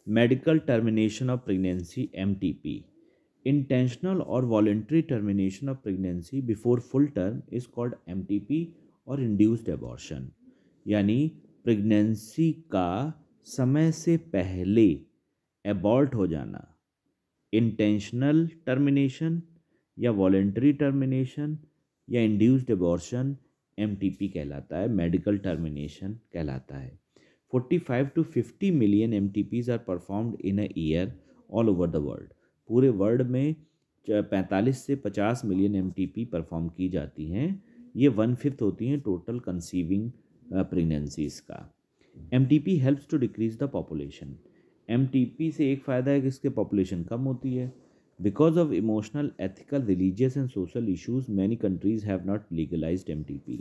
Medical termination of pregnancy MTP, intentional और voluntary termination of pregnancy before full term is called MTP और induced abortion. यानी pregnancy का समय से पहले एबॉर्ट हो जाना इंटेंशनल टर्मिनेशन या वॉलेंट्री टर्मिनेशन या इंड्यूस्ड एबॉर्शन MTP कहलाता है, मेडिकल टर्मिनेशन कहलाता है। 45 to 50 million MTPs are performed in a year all over the world. पूरे वर्ल्ड में 45 से 50 मिलियन MTP परफॉर्म की जाती हैं। ये 1/5 होती हैं टोटल कंसीविंग प्रेगनेंसीज का। MTP helps to decrease the population. MTP से एक फ़ायदा है कि इसके पॉपुलेशन कम होती है। Because of emotional, ethical, religious and social issues many countries have not legalised MTP।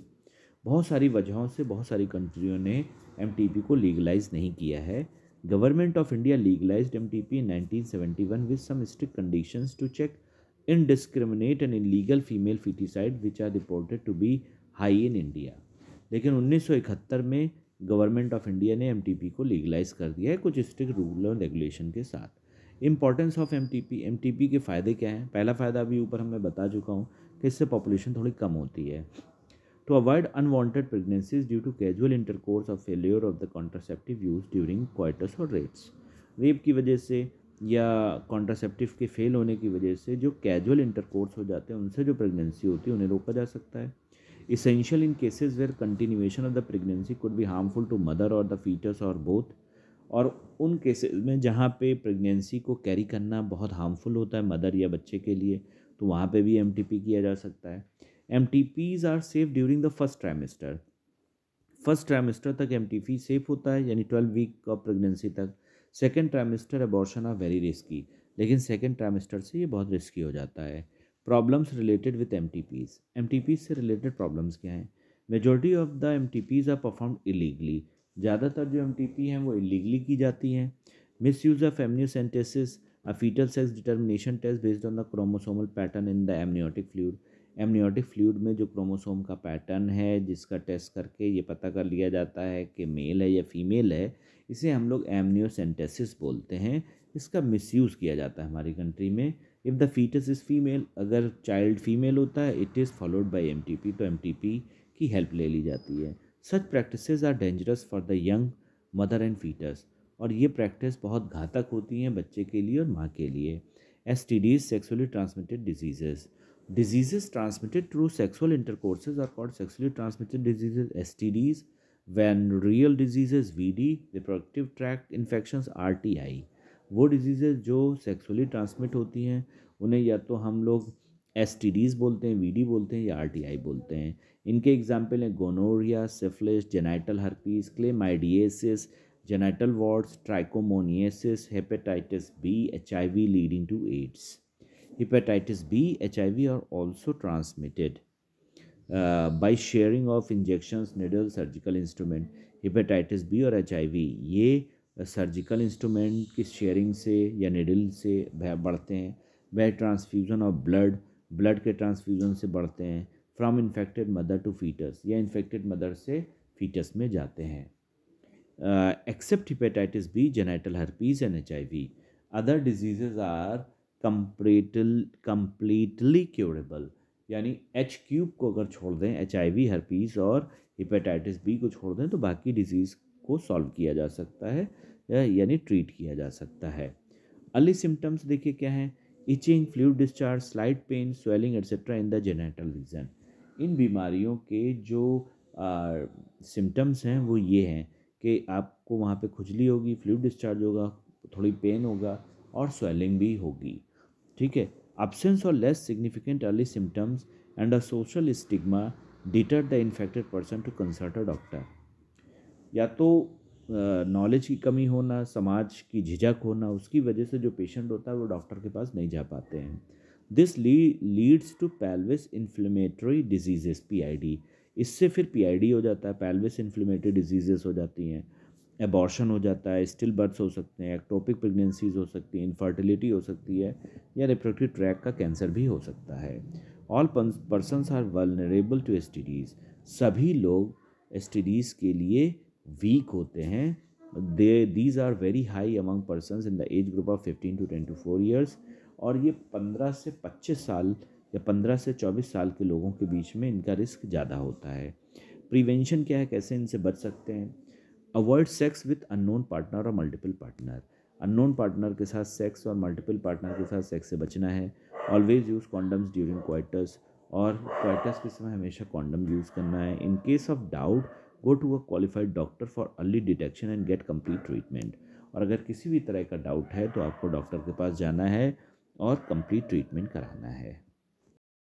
बहुत सारी वजहों से बहुत सारी कंट्रियों ने MTP को लीगलाइज नहीं किया है। Government of India legalised MTP in 1971 with some strict conditions to check indiscriminate and illegal female feticide which are reported to be high in India। लेकिन 1971 में गवर्नमेंट ऑफ इंडिया ने MTP को legalise कर दिया है कुछ स्ट्रिक्ट रूल और regulation के साथ। इंपॉर्टेंस ऑफ MTP के फ़ायदे क्या हैं? पहला फ़ायदा अभी ऊपर मैं बता चुका हूँ कि इससे पॉपुलेशन थोड़ी कम होती है। To avoid unwanted pregnancies due to casual intercourse और failure of the contraceptive use during coitus और रेप्स। रेप की वजह से या कॉन्ट्रासेप्टिव के फेल होने की वजह से जो कैजुअल इंटरकोर्स हो जाते हैं उनसे जो प्रेगनेंसी होती है उन्हें रोका जा सकता है। Essential in cases where continuation of the pregnancy could be harmful to mother or the fetus or both। और उन केसेस में जहाँ पे प्रेगनेंसी को कैरी करना बहुत हार्मफुल होता है मदर या बच्चे के लिए, तो वहाँ पे भी MTP किया जा सकता है। MTPs आर safe during the first trimester. First trimester तक MTP सेफ होता है, यानी 12 वीक ऑफ प्रेगनेंसी तक। Second trimester abortion are very risky, लेकिन सेकेंड ट्राइमेस्टर से ये बहुत रिस्की हो जाता है। प्रॉब्लम्स रिलेटेड विद MTPs से रिलेटेड प्रॉब्लम्स क्या हैं? Majority of the MTPs are performed illegally. ज़्यादातर जो MTP हैं वो इलीगली की जाती हैं। Misuse of amniocentesis, a fetal sex determination test based on the chromosomal pattern in the amniotic fluid. Amniotic fluid में जो क्रोमोसोम का पैटर्न है जिसका टेस्ट करके ये पता कर लिया जाता है कि मेल है या फीमेल है, इसे हम लोग एमनियोसेंटेसिस बोलते हैं। इसका मिसयूज़ किया जाता है हमारी कंट्री में। If the foetus is female, अगर चाइल्ड फीमेल होता है, it is followed by MTP, तो MTP की हेल्प ले ली जाती है। Such practices are dangerous for the young mother and foetus, और ये प्रैक्टिस बहुत घातक होती हैं बच्चे के लिए और माँ के लिए। STDs, sexually transmitted diseases. Diseases transmitted through sexual intercourses are called sexually transmitted diseases, STDs, when real diseases, VD, reproductive tract infections, RTI। वो डिजीज़ेज जो सेक्सुअली ट्रांसमिट होती हैं उन्हें या तो हम लोग STDs बोलते हैं, VD बोलते हैं या RTI बोलते हैं। इनके एग्जाम्पल हैं gonorrhoea, syphilis, genital herpes, chlamydiasis, genital warts, trichomoniasis, hepatitis B, HIV leading to AIDS. Hepatitis B, HIV are also transmitted by sharing of injections, needle, surgical instrument। Hepatitis B और HIV ये surgical instrument की sharing से या needle से बढ़ते हैं। वह transfusion of blood के ट्रांसफ्यूज़न से बढ़ते हैं। From infected mother to foetus, या इन्फेक्टेड मदर से फीटस में जाते हैं। Except hepatitis B, genital herpes and HIV, other diseases are completely curable। यानी H³ को अगर छोड़ दें, HIV, हर्पीस और हेपेटाइटिस B को छोड़ दें, तो बाकी डिजीज़ को सॉल्व किया जा सकता है यानी ट्रीट किया जा सकता है। अर्ली सिम्टम्स देखिए क्या हैं? Itching, fluid discharge, slight pain, swelling etcetera in the genital region. इन बीमारियों के जो सिम्टम्स हैं वो ये हैं कि आपको वहाँ पे खुजली होगी, फ्लूइड डिस्चार्ज होगा, थोड़ी पेन होगा और स्वेलिंग भी होगी। ठीक है। absence or less significant early symptoms and a social stigma deter the infected person to consult a doctor। या तो नॉलेज की कमी होना, समाज की झिझक होना, उसकी वजह से जो पेशेंट होता है वो डॉक्टर के पास नहीं जा पाते हैं। This leads to pelvis inflammatory diseases, PID। इससे फिर PID हो जाता है, पेल्विस इन्फ्लेमेटरी डिजीजेस हो जाती हैं, एबॉर्शन हो जाता है, स्टिल बर्थ्स हो सकते हैं, एक्टोपिक प्रेगनेंसीज हो सकती हैं, इनफर्टिलिटी हो सकती है, या रिप्रोडक्टिव ट्रैक का कैंसर भी हो सकता है। All persons are vulnerable to STDs। सभी लोग STDs के लिए वीक होते हैं, these are very high among persons in the age group of 15 to 24 years, और ये 15 से 25 साल या 15 से 24 साल के लोगों के बीच में इनका रिस्क ज़्यादा होता है। प्रिवेंशन क्या है, कैसे इनसे बच सकते हैं? Avoid sex with unknown partner और मल्टीपल पार्टनर। अननोन पार्टनर के साथ सेक्स और मल्टीपल पार्टनर के साथ सेक्स से बचना है। Always use condoms during coitus, और क्वाइटस के समय हमेशा कॉन्डम यूज़ करना है। In case of doubt go to a qualified doctor for early detection and get complete treatment. और अगर किसी भी तरह का डाउट है तो आपको डॉक्टर के पास जाना है और कंप्लीट ट्रीटमेंट कराना है।